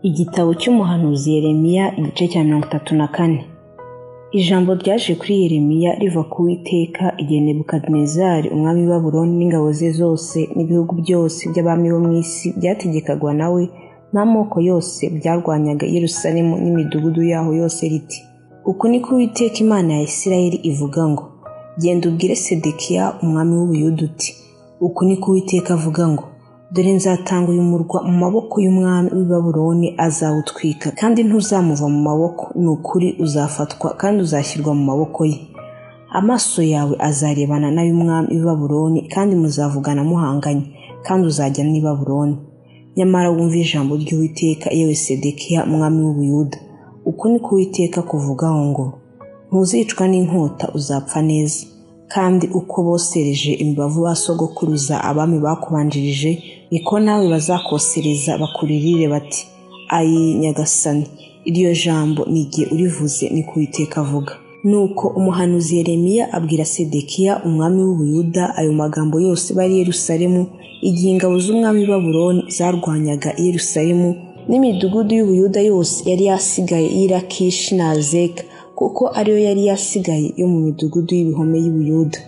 Igitabo cy'umuhanuzi Yeremiya igice cya 34. Ijambo ryaje kuri Yeremiya riva ku Uwiteka igihe Nebukadinezari umwami w'i Babuloni n'ingabo ze zose n'ibihugu byose by'abami bo mu isi byategekagwa nawe n'amoko yose byarwanyaga Yerusalemu n'imidugudu yaho yose riti: uku ni ko Uwiteka Imana ya Isirayeli ivuga ngo, genda ubwire Sedekiya umwami w'Ubuyuda uti, uku ni ko Uwiteka avuga ngo, dore nzatanga uyu murwa mu maboko y'umwami w'i Babuloni, azawutwika kandi ntuzamuva mu maboko, ni ukuri uzafatwa kandi uzashyirwa mu maboko ye. Amaso yawe azarebana n'ay'umwami w'i Babuloni kandi muzavugana muhanganye, kandi uzajya n'i Babuloni. Nyamara wumva ijambo ry'Uwiteka, yewe Sedekiya umwami w'Ubuyuda. Uku ni ko Uwiteka akuvugaho ngo, ntuzicwa n'inkota, uzapfa neza. Kandi uko bosereje imibavu ba sogokuruza abami bakubanjirije, niko nawe bazakosereza bakuririre bati, ayi Nyagasani, iryo jambo ni jye urivuze, ni ko Uwiteka avuga. Nuko umuhanuzi Yeremiya abwira Sedekiya umwami w'Ubuyuda ayo magambo yose bari i Yerusalemu, igihe ingabo z'umwami w'i Babuloni zarwanyaga i Yerusalemu n'imidugudu y'Ubuyuda yose yari yasigaye y'i Lakishi na Azeka, kuko ariyo yari yasigaye yo mu midugudu y'ibihome y'Ubuyuda.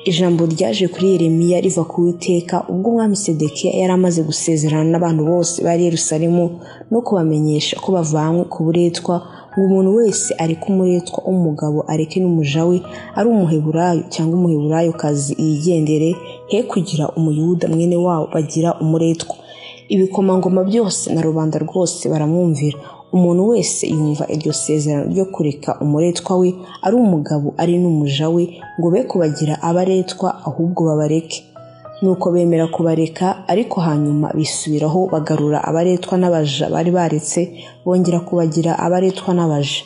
Ijambo ryaje kuri Yeremiya riva ku Uwiteka ubwo umwami Sedekiya yari amaze gusezerana n'abantu bose bari i Yerusalemu no kubamenyesha ko bavanywe ku buretwa, ngo umuntu wese areke umuretwa w'umugabo areke n'umuja we, ari umuheburayo cyangwa umuheburayokazi yigendere, he kugira umuyuda mwene wabo bagira umuretwa. Ibikomangoma byose na rubanda rwose baramwumvira. Umuntu wese yumva iryo sezerano ryo kureka umuretwa we, ari umugabo ari n'umuja we, ngo be kubagira abaretwa ahubwo babareke. Nuko bemera kubareka, ariko hanyuma bisubiraho bagarura abaretwa n'abaja bari baretse, bongera kubagira abaretwa n'abaja.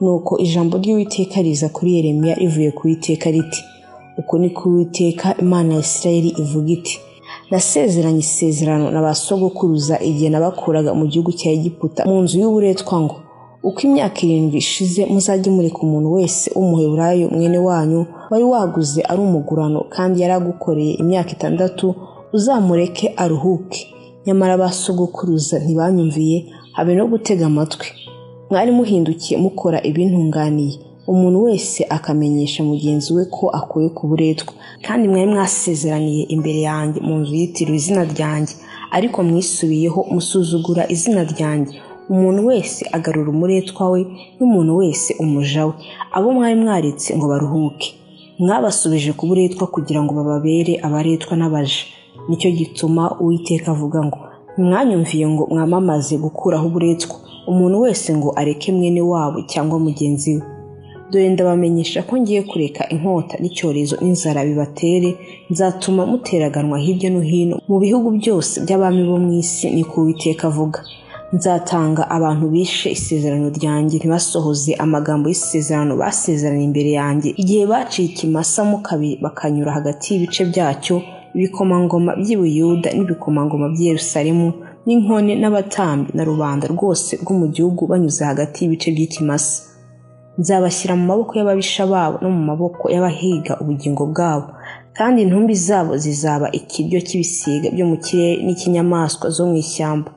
Nuko ijambo ry'Uwiteka riza kuri Yeremiya rivuye ku Uwiteka riti, uku ni ko Uwiteka Imana ya Isirayeli ivuga iti, nasezeranye isezerano na ba sogokuruza igihe nabakuraga mu gihugu cya Egiputa mu nzu y'uburetwa ngo, uko imyaka 7 ishize muzajye mureka umuntu wese w'umuheburayo mwene wanyu wari waguze ari umugurano kandi yaragukoreye imyaka 6, uzamureke aruhuke. Nyamara ba sogokuruza ntibanyumviye, habe no gutega amatwi. Mwari muhindukiye mukora ibintunganiye, umuntu wese akamenyesha mugenzi we ko akuye ku buretwa, kandi mwari mwasezeraniye imbere yanjye mu nzu yitiriwe izina ryanjye, ariko mwisubiyeho musuzugura izina ryanjye. Umuntu wese agarura umuretwa we, n'umuntu wese umuja we, abo mwari mwaretse ngo baruhuke. Mwabasubije ku buretwa kugira ngo bababere abaretwa n'abaja. Nicyo gituma Uwiteka avuga ngo, mwanyumviye ngo mwamamaze gukuraho uburetwa, umuntu wese ngo areke mwene wabo cyangwa mugenzi we. Dore ndabamenyesha ko ngiye kureka inkota n'icyorezo n'inzara bibatere, nzatuma muteraganwa hirya no hino mu bihugu byose by'abami bo mu isi, ni ko Uwiteka avuga. Nzatanga abantu bishe isezerano ryanjye ntibasohoze amagambo y'isezerano basezeranye imbere yanjye, igihe baciye ikimasa mo kabiri bakanyura hagati y'ibice byacyo, ibikomangoma by'i Buyuda n'ibikomangoma by'i Yerusalemu n'inkone n'abatambi na rubanda rwose rwo mu gihugu banyuze hagati y'ibice by'ikimasa. Nzabashyira mu maboko y'ababisha babo no mu maboko y'abahiga ubugingo bwabo, kandi intumbi zabo zizaba ikiryo cy'ibisiga byo mu kirere n'ikinyamaswa zo mu ishyamba.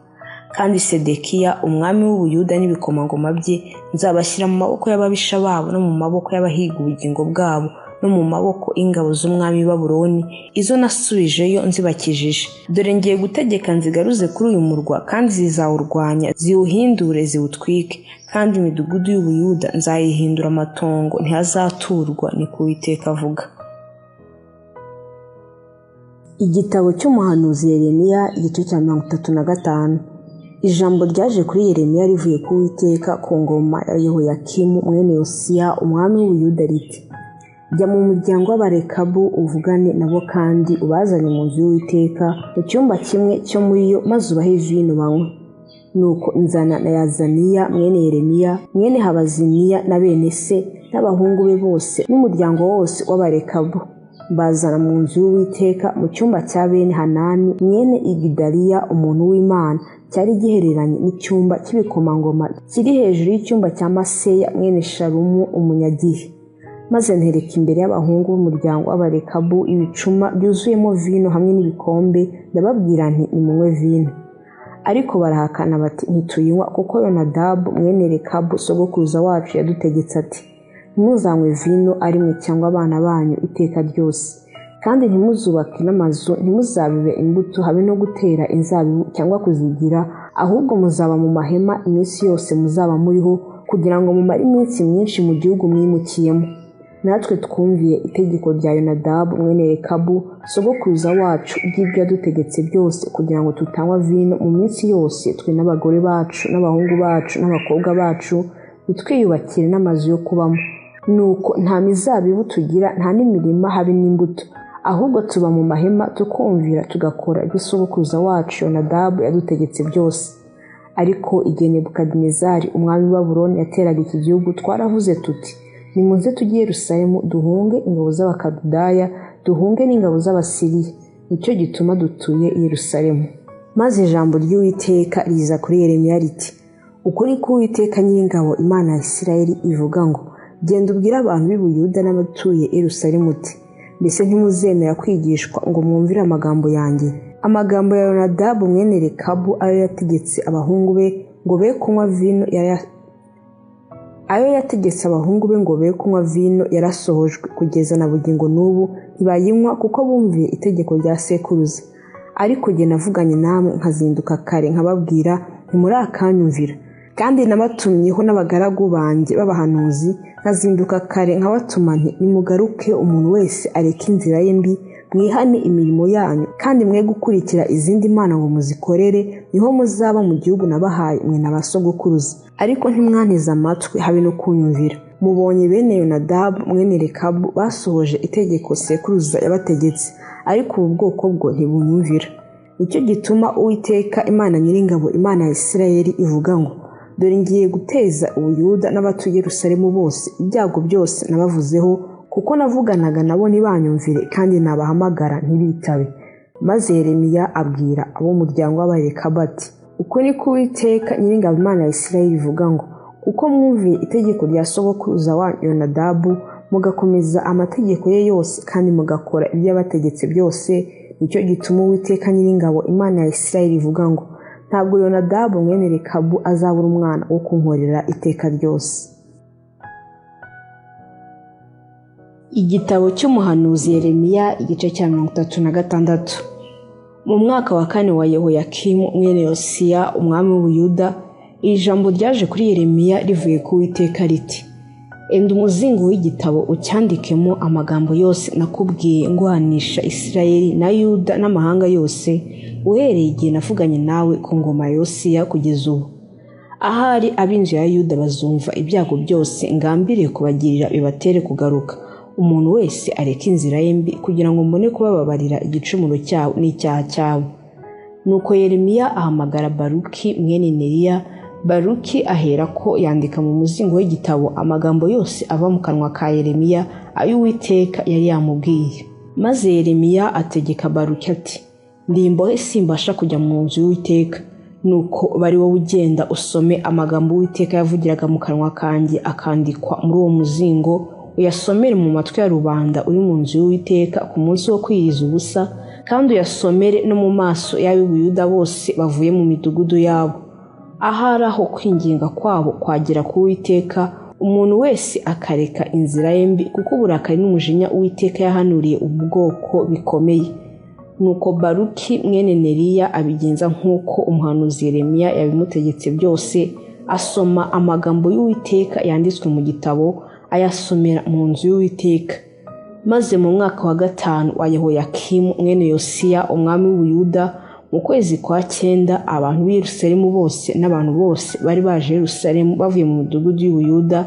Kandi Sedekiya umwami w'Ubuyuda n'ibikomangoma bye nzabashyira mu maboko y'ababisha babo no mu maboko y'abahiga ubugingo bwabo no mu maboko y'ingabo z'umwami w'i Babuloni, izo nasubijeyo nzibakijije. Dore ngiye gutegeka nzigaruze kuri uyu murwa, kandi zizawurwanya ziwuhindure ziwutwike, kandi imidugudu y'Ubuyuda nzayihindura amatongo, ntihazaturwa, ni ko Uwiteka avuga. Igitabo cy'umuhanuzi Yeremiya igice cya 35. Ijambo ryaje kuri Yeremiya rivuye ku Uwiteka ku ngoma ya Yehoyakimu mwene Yosiya umwami w'Ubuyuda riti, jya mu muryango w'Abarekabu uvugane nabo kandi ubazane mu nzu y'Uwiteka mu cyumba kimwe cyo muri yo, maze ubahe vino banywe. Nuko nzana na Yazaniya mwene Yeremiya mwene Habaziniya na bene se n'abahungu be bose n'umuryango wose w'Abarekabu, bazana mu nzu y'Uwiteka mu cyumba cya bene Hanani mwene Igidaliya umuntu w'Imana, cyari gihereranye n'icyumba cy'ibikomangoma kiri hejuru y'icyumba cya Maseya mwene Shalumu umunyagihe. Maze ntereka imbere y'abahungu b'umuryango w'Abarekabu ibicuma byuzuyemo vino hamwe n'ibikombe, ndababwira nti nimunywe vino. ariko barahakana bati ntituyinywa kuko Yonadabu mwene Rekabu sogokuruza wacu yadutegetse ati ntimuzanywe vino ari mwe cyangwa abana banyu iteka ryose, kandi ntimuzubake n'amazu, ntimuzabibe imbuto habe no gutera inzabibu cyangwa kuzigira, ahubwo muzaba mu mahema iminsi yose muzaba muriho, kugira ngo mumare iminsi myinshi mu gihugu mwimukiyemo. Natwe twumviye itegeko rya Yonadabu mwene Rekabu sogokuruza wacu ry'ibyo yadutegetse byose, kugira ngo tutanywa vino mu minsi yose, twe n'abagore bacu n'abahungu bacu n'abakobwa bacu, nitwiyubakire n'amazu yo kubamo. Nuko nta mizabibu tugira, nta n'imirima habe n'imbuto, ahubwo tuba mu mahema tukumvira tugakora ibyo sogokuruza wacu Yonadabu yadutegetse byose. Ariko igihe Nebukadinezari umwami wa Babuloni yateraga iki gihugu, twaravuze tuti nimuze tujye i Yerusalemu duhunge ingabo z'Abakaludaya, duhunge n'ingabo z'Abasiriya, nicyo gituma dutuye i Yerusalemu. Maze ijambo ry'Uwiteka riza kuri Yeremiya riti, ukuri k'Uwiteka Nyiringabo Imana ya Isirayeli ivuga ngo, genda ubwire abantu b'i Buyuda n'abatuye i Yerusalemu uti, mbese ntimuzemera kwigishwa ngo mwumvire amagambo yanjye? Amagambo ya Yonadabu mwene Rekabu ayo yategetse abahungu be ngo be kunywa vino yarasohojwe, kugeza na bugingo n'ubu ntibayinywa kuko bumviye itegeko rya sekuruza. Ariko jye navuganye namwe nkazinduka kare nkababwira, ntimurakanyumvira. Kandi nabatumyeho n'abagaragu banjye b'abahanuzi, nkazinduka kare nkabatuma nti nimugaruke, umuntu wese areke inzira ye mbi, mwihane imirimo yanyu, kandi mwe gukurikira izindi mana ngo muzikorere, niho muzaba mu gihugu nabahaye mwe na ba sogokuruza. Ariko ntimwanteze amatwi habe no kunyumvira. Mubonye bene Yonadabu mwene Rekabu basohoje itegeko sekuruza yabategetse, ariko ubu bwoko bwo ntibunyumvira. Nicyo gituma Uwiteka Imana Nyiringabo Imana ya Isirayeli ivuga ngo, dore ngiye guteza Ubuyuda n'abatuye Yerusalemu bose ibyago byose nabavuzeho, kuko navuganaga nabo ntibanyumvire kandi nabahamagara ntibitabe. Maze Yeremiya abwira ab'umuryango w'Abarekabu ati, uko ni ko Uwiteka Nyiringabo Imana ya Isirayeli ivuga ngo, kuko mwumviye itegeko rya sogokuruza wa Yonadabu, mugakomeza amategeko ye yose kandi mugakora ibyo yabategetse byose, nicyo gituma Uwiteka Nyiringabo Imana ya Isirayeli ivuga ngo, ntabwo Yonadabu mwene Rekabu azabura umwana wo kunkorera iteka ryose. Igitabo cy'umuhanuzi Yeremiya igice cya 36. Mu mwaka wa 4 wa Yehoyakimu mwene Yosiya umwami w'Ubuyuda, ijambo ryaje kuri Yeremiya rivuye ku Uwiteka riti, enda umuzingo w'igitabo ucyandikemo amagambo yose nakubwiye ngwanisha Isirayeli na Yuda n'amahanga yose, uhereye igihe navuganye nawe ku ngoma ya Yosiya kugeza ubu. Ahari ab'inzu ya Yuda bazumva ibyago byose ngambiriye kubagirira bibatere kugaruka, umuntu wese areka inzira ye mbi, kugira ngo mbone kubababarira igicumuro cyabo n'icyaha cyabo. Nuko Yeremiya ahamagara Baruki mwene Neriya. Baruki ahera ko yandika mu muzingo w'igitabo amagambo yose ava mu kanwa ka Yeremiya ayo Uwiteka yari yamubwiye. Maze Yeremiya ategeka Baruki ati, ndi imbohe simbasha kujya mu nzu y'Uwiteka. Nuko bari wowe ugenda usome amagambo Uwiteka yavugiraga mu kanwa kanjye akandikwa muri uwo muzingo, uyasomere mu matwi ya rubanda uri mu nzu y'Uwiteka ku munsi wo kwiriza ubusa, kandi uyasomere no mu maso y'Abuyuda bose bavuye mu midugudu yabo. Ahari aho kwinginga kwabo kwagera ku Uwiteka, umuntu wese akareka inzira ye mbi, kuko uburakari n'umujinya Uwiteka yahanuriye ubwoko bikomeye. Nuko Baruki mwene Neriya abigenza nk'uko umuhanuzi Yeremiya yabimutegetse byose, asoma amagambo y'Uwiteka yanditswe mu gitabo, ayasomera mu nzu y'Uwiteka. Maze mu mwaka wa 5 wa Yehoyakimu mwene Yosiya umwami w'Ubuyuda, mu kwezi kwa 9, abantu b'i Yerusalemu bose n'abantu bose bari baje Yerusalemu bavuye mu midugudu y'Ubuyuda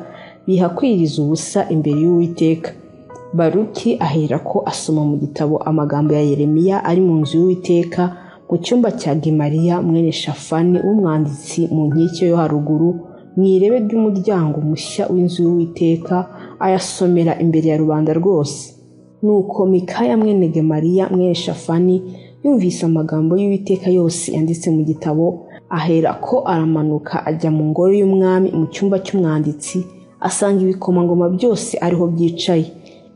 bihakwiriza ubusa imbere y'Uwiteka. Baruki ahera ko asoma mu gitabo amagambo ya Yeremiya ari mu nzu y'Uwiteka, mu cyumba cya Gemariya mwene Shafani w'umwanditsi mu nkike yo haruguru, mu irebe ry'umuryango mushya w'inzu y'Uwiteka, ayasomera imbere ya rubanda rwose. Nuko Mikaya mwene Gemariya mwene Shafani yumvise amagambo y'Uwiteka yose yanditse mu gitabo, ahera ko aramanuka ajya mu ngoro y'umwami mu cyumba cy'umwanditsi, asanga ibikomangoma byose ariho byicaye,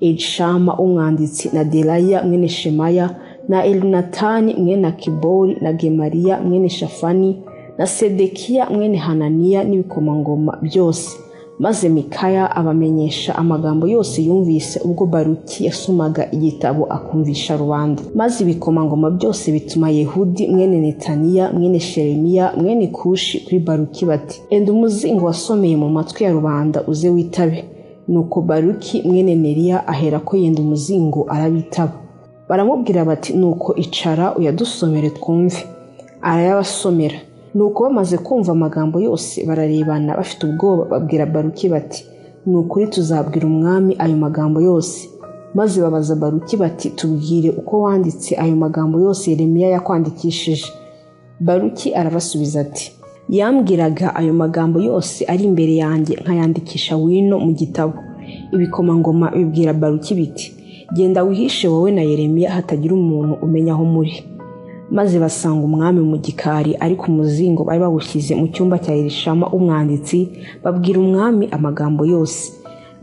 Elishama umwanditsi na Delaya mwene Shemaya na Elunatani mwene Akibori na Gemariya mwene Shafani na Sedekiya mwene Hananiya n'ibikomangoma byose. Maze Mikaya abamenyesha amagambo yose yumvise ubwo Baruki yasomaga igitabo akumvisha rubanda. Maze ibikomangoma byose bituma Yehudi mwene Netaniya mwene Sheremiya mwene Kushi kuri Baruki bati, enda umuzingo wasomeye mu matwi ya rubanda uze witabe. Nuko Baruki mwene Neriya ahera ko yenda umuzingo arabitaba. Baramubwira bati, nuko icara uyadusomere twumve. Arayabasomera. Nuko bamaze kumva amagambo yose bararebana bafite ubwoba, babwira Baruki bati, nukuri tuzabwira umwami ayo magambo yose. Maze babaza Baruki bati, tubwire uko wanditse ayo magambo yose Yeremiya yakwandikishije. Baruki arabasubiza ati, yambwiraga ayo magambo yose ari imbere yanjye nkayandikisha wino mu gitabo. Ibikomangoma bibwira Baruki biti, genda wihishe wowe na Yeremiya hatagira umuntu umenya aho muri. Maze basanga umwami mu gikari, ariko umuzingo bari bawushyize mu cyumba cya Elishama umwanditsi, babwira umwami amagambo yose.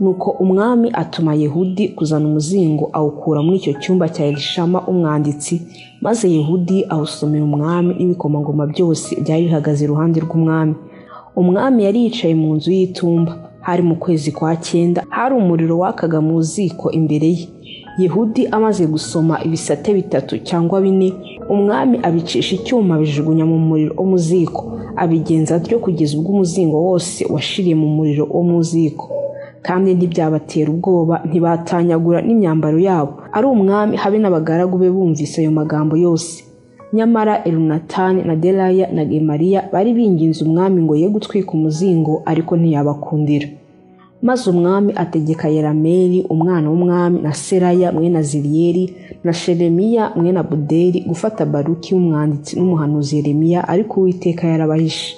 Nuko umwami atuma Yehudi kuzana umuzingo awukura muri icyo cyumba cya Elishama umwanditsi, maze Yehudi awusomera umwami n'ibikomangoma byose byari bihagaze iruhande rw'umwami. Umwami yari yicaye mu nzu y'itumba, hari mu kwezi kwa 9, hari umuriro wakaga mu ziko imbere ye. Yehudi amaze gusoma ibisate 3 cyangwa 4, umwami abicisha icyuma bijugunya mu muriro wo mu ziko, abigenza atyo kugeza ubwo umuzingo wose washiriye mu muriro wo mu ziko. Kandi ntibyabatera ubwoba, ntibatanyagura n'imyambaro yabo, ari umwami habe n'abagaragu be bumvise ayo magambo yose. Nyamara Elunatani na Delaya na Gemariya bari binginze umwami ngo ye gutwika umuzingo, ariko ntiyabakundira. Maze umwami ategeka Yerameli umwana w'umwami na Seraya mwene Aziriyeli na Sheremiya mwene Abuderi gufata Baruki umwanditsi n'umuhanuzi Yeremiya, ariko Uwiteka yarabahishe.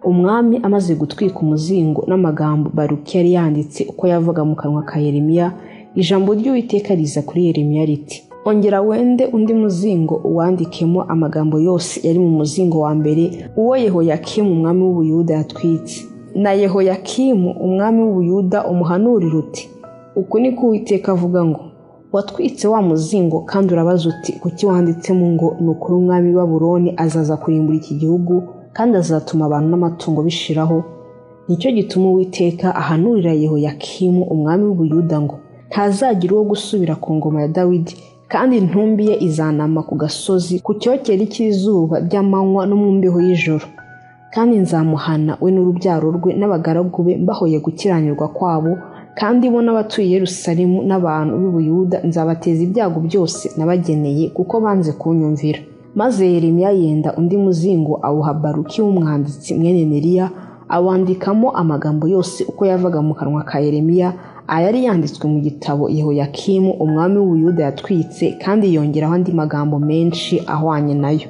Umwami amaze gutwika umuzingo n'amagambo Baruki yari yanditse uko yavuga mu kanwa ka Yeremiya, ijambo ry'Uwiteka riza kuri Yeremiya riti, ongera wende undi muzingo uwandikemo amagambo yose yari mu muzingo wa mbere, uwo Yehoyakimu umwami w'Ubuyuda yatwitse. Na Yehoyakimu umwami w'Ubuyuda umuhanurira uti, uku niko Uwiteka avuga ngo, watwitse wa muzingo kandi urabaza uti, kuki wanditsemo ngo nukuri umwami Babuloni azaza kurimbura iki gihugu kandi azatuma abantu n'amatungo bishiraho? Nicyo gituma Uwiteka ahanurira Yehoyakimu umwami w'Ubuyuda ngo, ntazagira uwo gusubira ku ngoma ya Dawidi, kandi intumbi ye izanama ku gasozi ku cyokere cy'izuba ry'amanywa no mu mbeho y'ijoro. Kandi nzamuhana we n'urubyaro rwe n'abagaragu be mbahoye gukiranirwa kwabo, kandi bo n'abatuye Yerusalemu n'abantu b'Ubuyuda nzabateza ibyago byose nabageneye kuko banze kunyumvira. Maze Yeremiya yenda undi muzingo awuha Baruki w'umwanditsi mwene Neriya, awandikamo amagambo yose uko yavaga mu kanwa ka Yeremiya, ayari yanditswe mu gitabo Yehoyakimu umwami w'Ubuyuda yatwitse, kandi yongeraho andi magambo menshi ahwanye nayo.